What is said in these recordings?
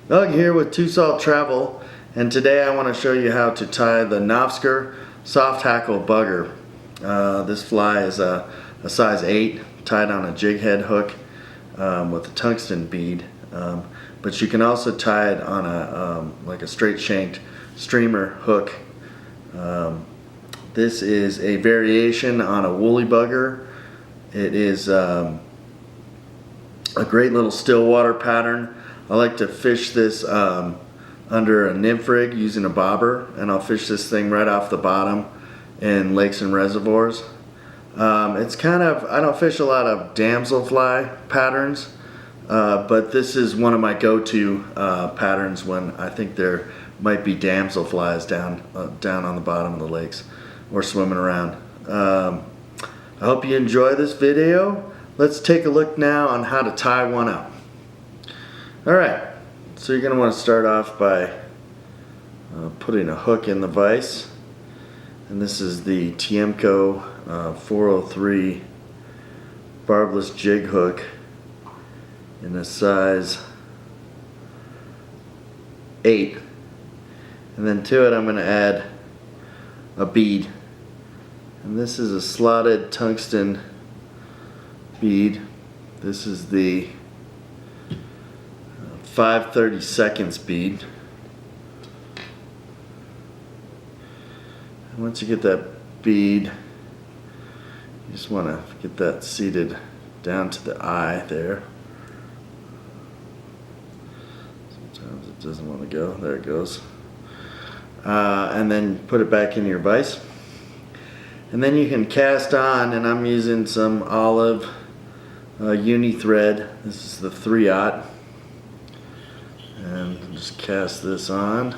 Doug here with Two Salt Travel, and today I want to show you how to tie the Nofstger Soft Hackle Bugger. This fly is a size 8, tied on a jighead hook with a tungsten bead, but you can also tie it on a like a straight shanked streamer hook. This is a variation on a woolly bugger. It is a great little stillwater pattern. I like to fish this under a nymph rig using a bobber, and I'll fish this thing right off the bottom in lakes and reservoirs. It's kind of, I don't fish a lot of damselfly patterns, but this is one of my go-to patterns when I think there might be damselflies down on the bottom of the lakes or swimming around. I hope you enjoy this video. Let's take a look now on how to tie one up. Alright, so you're going to want to start off by putting a hook in the vise, and this is the Tiemco 403 barbless jig hook in a size 8, and then to it I'm going to add a bead, and this is a slotted tungsten bead. This is the 5/32 bead. And once you get that bead, you just want to get that seated down to the eye there. Sometimes it doesn't want to go. There it goes. And then put it back in your vise. And then you can cast on, and I'm using some olive uni thread. This is the 3/0. And just cast this on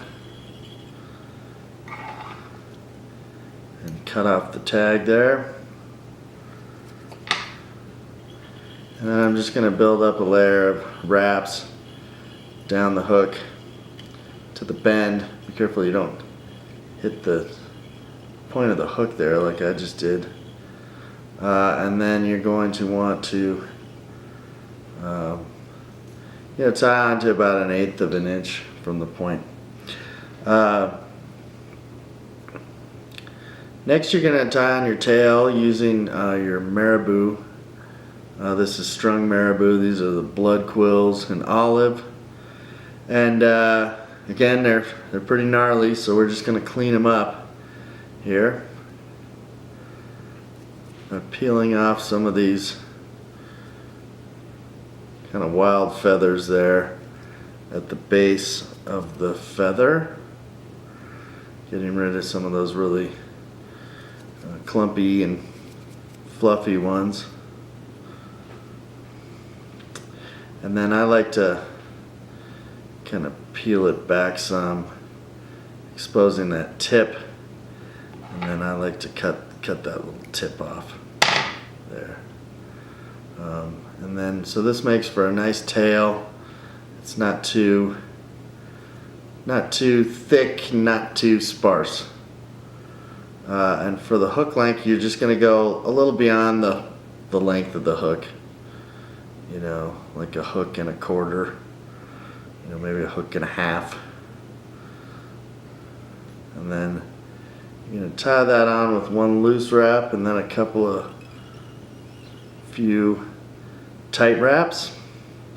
and cut off the tag there. And then I'm just going to build up a layer of wraps down the hook to the bend. Be careful you don't hit the point of the hook there like I just did. And then you're going to want to tie onto about 1/8 of an inch from the point. Next you're going to tie on your tail using your marabou. This is strung marabou. These are the blood quills and olive. And again, they're pretty gnarly, so we're just going to clean them up here. Peeling off some of these kind of wild feathers there at the base of the feather, getting rid of some of those really clumpy and fluffy ones. And then I like to kind of peel it back some, exposing that tip, and then I like to cut that little tip off there. And then, so this makes for a nice tail. It's not too thick, not too sparse. And for the hook length, you're just going to go a little beyond the length of the hook. You know, like a hook and a quarter. You know, maybe a hook and a half. And then you're going to tie that on with one loose wrap and then a few tight wraps,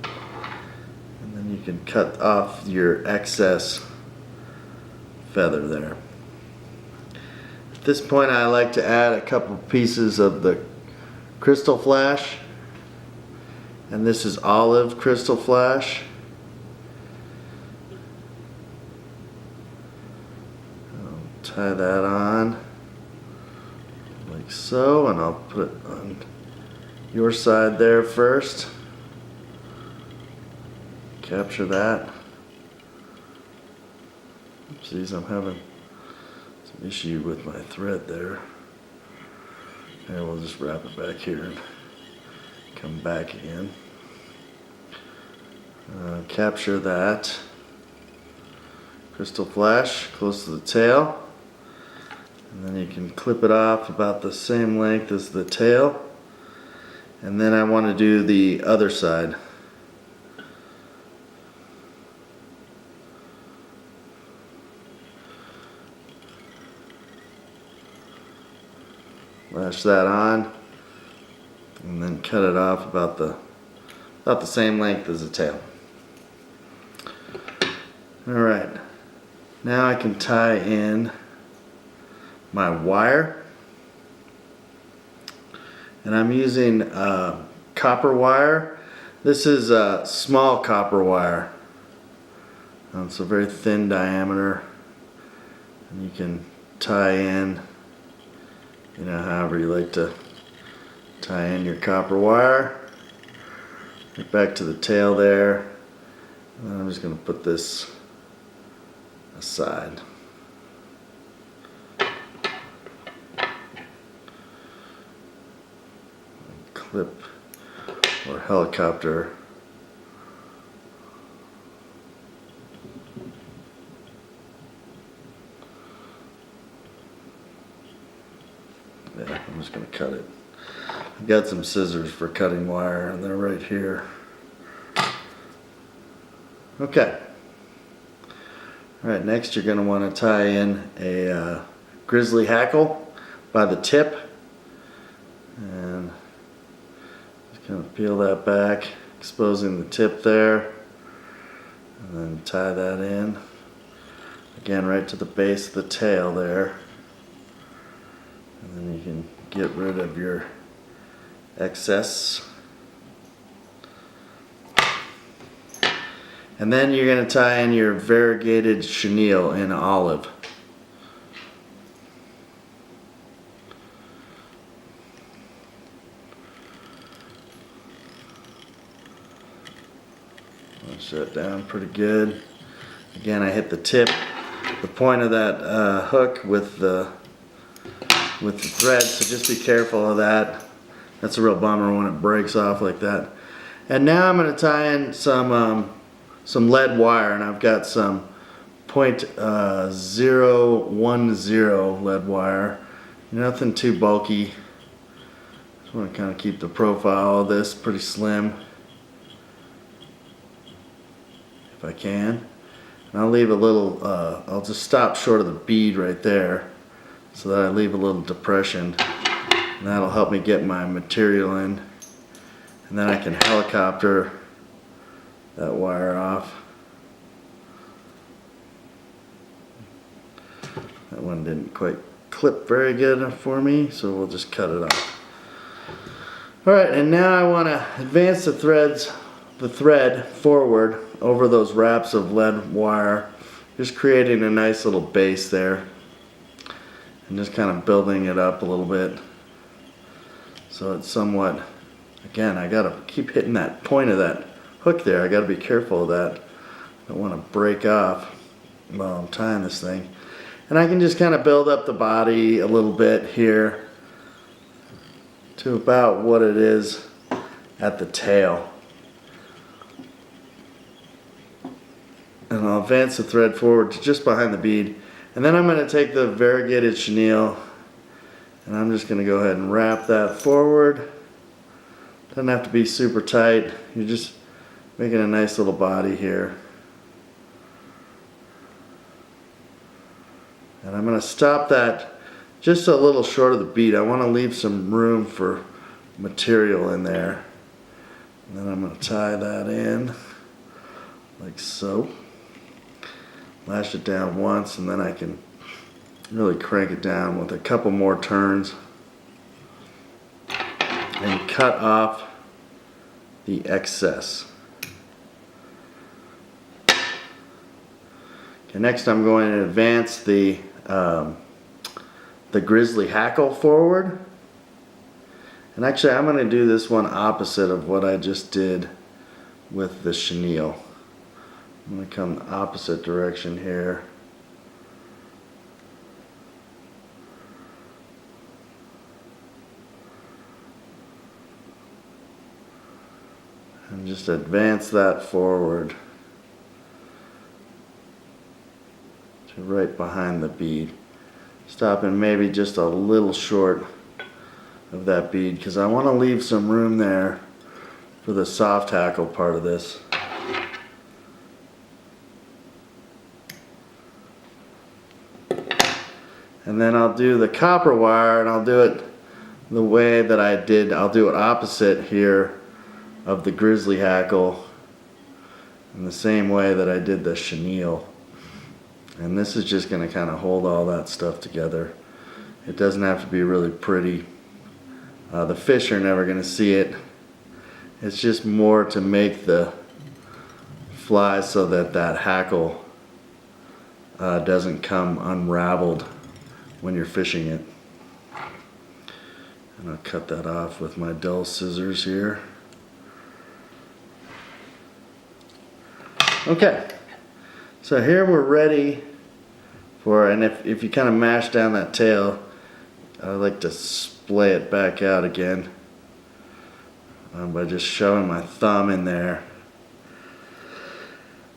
and then you can cut off your excess feather there. At this point I like to add a couple pieces of the crystal flash, and this is olive crystal flash. I'll tie that on like so, and I'll put it on your side there first. Capture that. Oopsies, I'm having some issue with my thread there. And we'll just wrap it back here and come back again. Capture that crystal flash close to the tail. And then you can clip it off about the same length as the tail. And then I want to do the other side. lash that on, and then cut it off about the same length as the tail. Alright, now I can tie in my wire, and I'm using copper wire. This is a small copper wire. It's a very thin diameter, and you can tie in, you know, however you like to tie in your copper wire. Get back to the tail there, and I'm just going to put this aside. Clip or helicopter. Yeah, I'm just going to cut it. I've got some scissors for cutting wire, and they're right here. Okay. Alright, next you're going to want to tie in a grizzly hackle by the tip. And just kind of peel that back, exposing the tip there. And then tie that in. Again, right to the base of the tail there. And then you can get rid of your excess. And then you're going to tie in your variegated chenille in olive. Push that down pretty good. Again, I hit the tip, the point of that hook with the thread, so just be careful of that. That's a real bummer when it breaks off like that. And now I'm going to tie in some lead wire, and I've got some .010 lead wire. Nothing too bulky. Just want to kind of keep the profile of this pretty slim, if I can. And I'll leave a little, I'll just stop short of the bead right there, so that I leave a little depression, and that'll help me get my material in. And then I can helicopter that wire off. That one didn't quite clip very good for me, so we'll just cut it off. Alright, and now I want to advance the thread forward over those wraps of lead wire, just creating a nice little base there, and just kind of building it up a little bit so it's somewhat, again, I gotta keep hitting that point of that hook there. I gotta be careful of that. I don't want to break off while I'm tying this thing. And I can just kind of build up the body a little bit here to about what it is at the tail. And I'll advance the thread forward to just behind the bead. And then I'm going to take the variegated chenille, and I'm just going to go ahead and wrap that forward. Doesn't have to be super tight. You're just making a nice little body here. And I'm going to stop that just a little short of the bead. I want to leave some room for material in there. And then I'm going to tie that in like so. Lash it down once, and then I can really crank it down with a couple more turns and cut off the excess. Okay, next I'm going to advance the grizzly hackle forward. And actually I'm going to do this one opposite of what I just did with the chenille. I'm going to come the opposite direction here. And just advance that forward to right behind the bead. Stopping maybe just a little short of that bead because I want to leave some room there for the soft hackle part of this. And then I'll do the copper wire, and I'll do it the way that I did, I'll do it opposite here of the grizzly hackle in the same way that I did the chenille. And this is just going to kind of hold all that stuff together. It doesn't have to be really pretty. The fish are never going to see it. It's just more to make the fly so that that hackle doesn't come unraveled when you're fishing it. And I'll cut that off with my dull scissors here. Okay, so here we're ready for, and if you kind of mash down that tail, I like to splay it back out again by just shoving my thumb in there.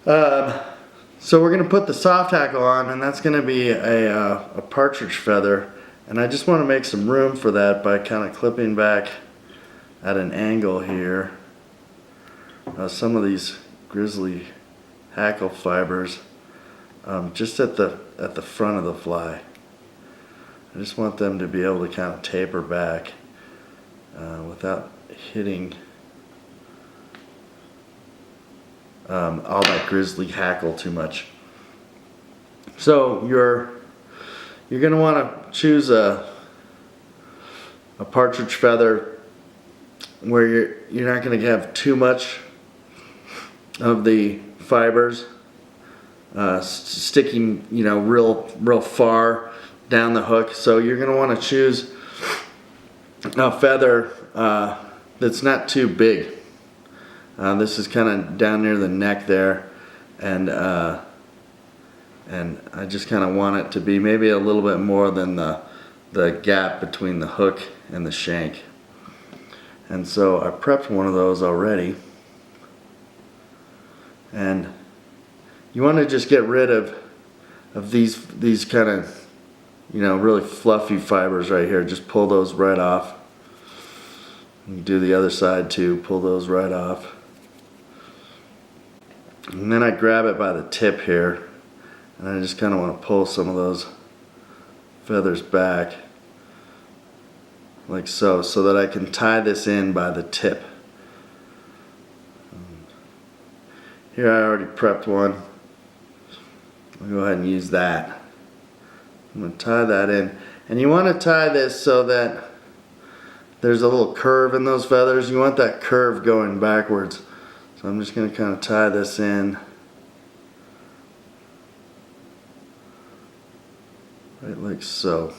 So we're going to put the soft hackle on, and that's going to be a partridge feather, and I just want to make some room for that by kind of clipping back at an angle here. Some of these grizzly hackle fibers just at the front of the fly. I just want them to be able to kind of taper back without hitting all that grizzly hackle too much. So you're going to want to choose a partridge feather where you're not going to have too much of the fibers sticking, real far down the hook. So you're going to want to choose a feather that's not too big. This is kind of down near the neck there, and I just kind of want it to be maybe a little bit more than the gap between the hook and the shank. And so I prepped one of those already. And you want to just get rid of these kind of, really fluffy fibers right here. Just pull those right off. And do the other side too. Pull those right off. And then I grab it by the tip here, and I just kind of want to pull some of those feathers back like so that I can tie this in by the tip. Here I already prepped one. I'll go ahead and use that. I'm going to tie that in. And you want to tie this so that there's a little curve in those feathers. You want that curve going backwards. So I'm just going to kind of tie this in. Right like so.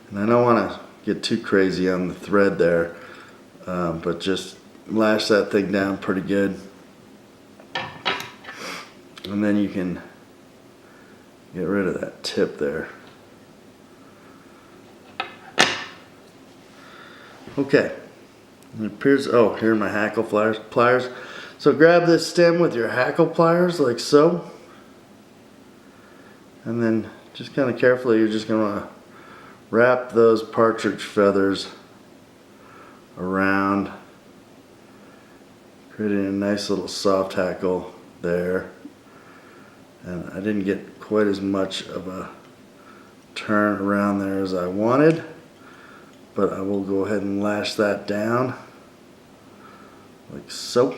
And I don't want to get too crazy on the thread there. But just lash that thing down pretty good, and then you can get rid of that tip there. Okay, it appears, oh, here are my hackle pliers. So grab this stem with your hackle pliers like so, and then just kind of carefully you're just going to wrap those partridge feathers around, creating a nice little soft hackle there. And I didn't get quite as much of a turn around there as I wanted, but I will go ahead and lash that down like so.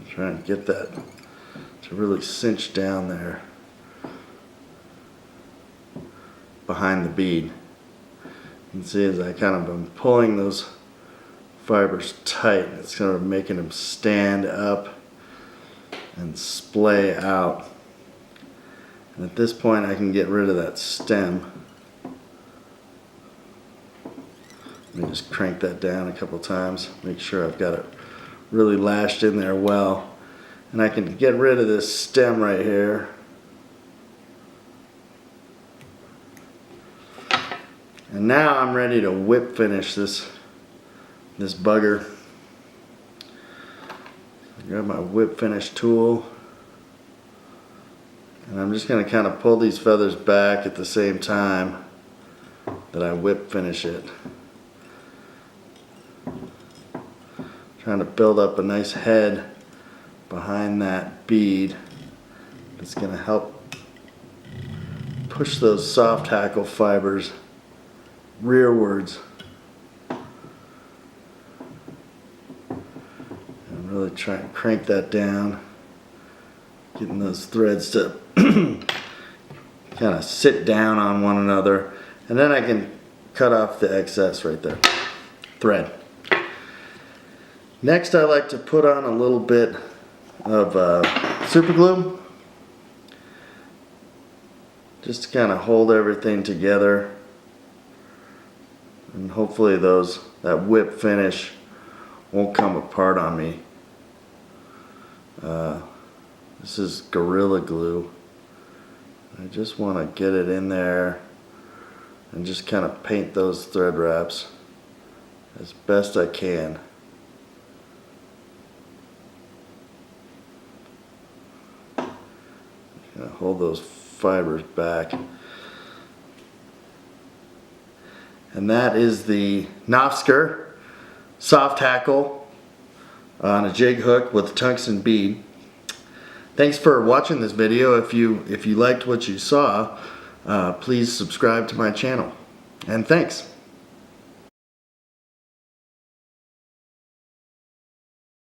Trying to get that to really cinch down there behind the bead. You can see as I kind of am pulling those fibers tight, it's kind of making them stand up and splay out. And at this point I can get rid of that stem. Let me just crank that down a couple times, make sure I've got it really lashed in there well. And I can get rid of this stem right here. And now I'm ready to whip finish this bugger. Grab my whip finish tool, And I'm just going to kind of pull these feathers back at the same time that I whip finish it. Trying to build up a nice head behind that bead. It's going to help push those soft hackle fibers rearwards. And really try and crank that down. Getting those threads to kind of sit down on one another. And then I can cut off the excess right there. Thread. Next I like to put on a little bit of super glue. Just to kind of hold everything together. And hopefully that whip finish won't come apart on me. This is Gorilla Glue. I just want to get it in there and just kind of paint those thread wraps as best I can. Hold those fibers back. And that is the Nofstger Soft Hackle on a jig hook with a tungsten bead. Thanks for watching this video. If you liked what you saw, please subscribe to my channel. And thanks.